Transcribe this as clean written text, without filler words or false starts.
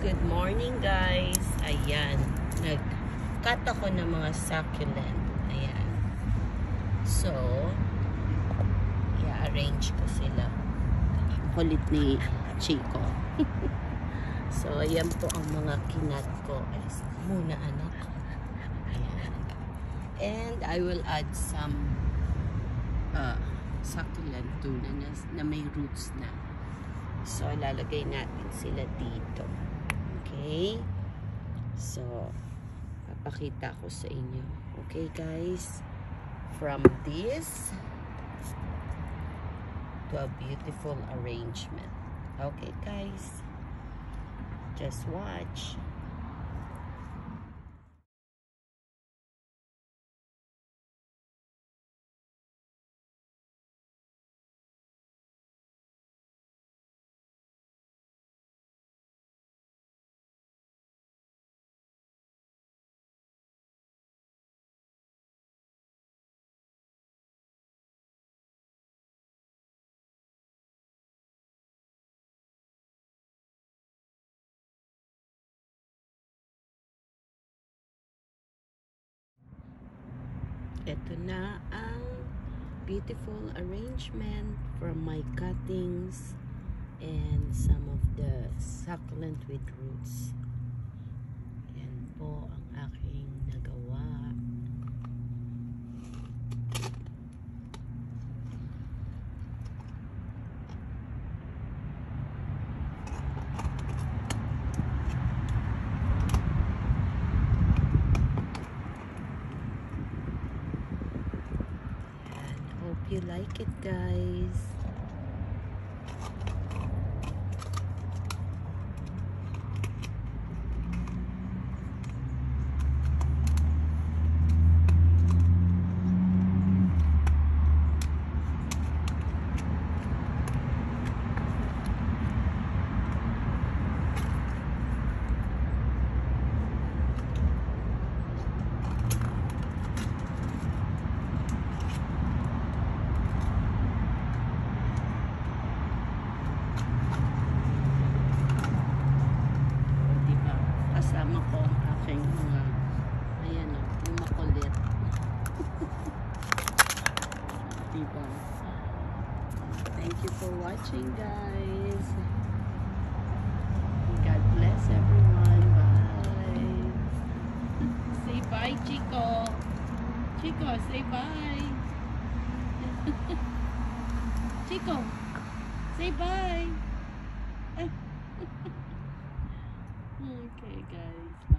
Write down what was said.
Good morning guys. Ayan. Nag-cut ako ng mga succulent. Ayan. So, i-arrange ko sila. Kulit ni Chico. So, ayan po ang mga kinat ko. Muna anak. Ayan. And I will add some succulent too na may roots na. So, lalagay natin sila dito. Okay? So, papakita ko sa inyo. Okay, guys? From this to a beautiful arrangement. Okay, guys? Just watch. Ito na ang beautiful arrangement from my cuttings and some of the succulent with roots. Yan po ang aking nagawa. You like it, guys. Kasama ko ang aking mga ayan o, yung makulit. Diba? Thank you for watching, guys. God bless everyone. Bye. Say bye, Chico. Chico, say bye. Chico, say bye. Okay, guys.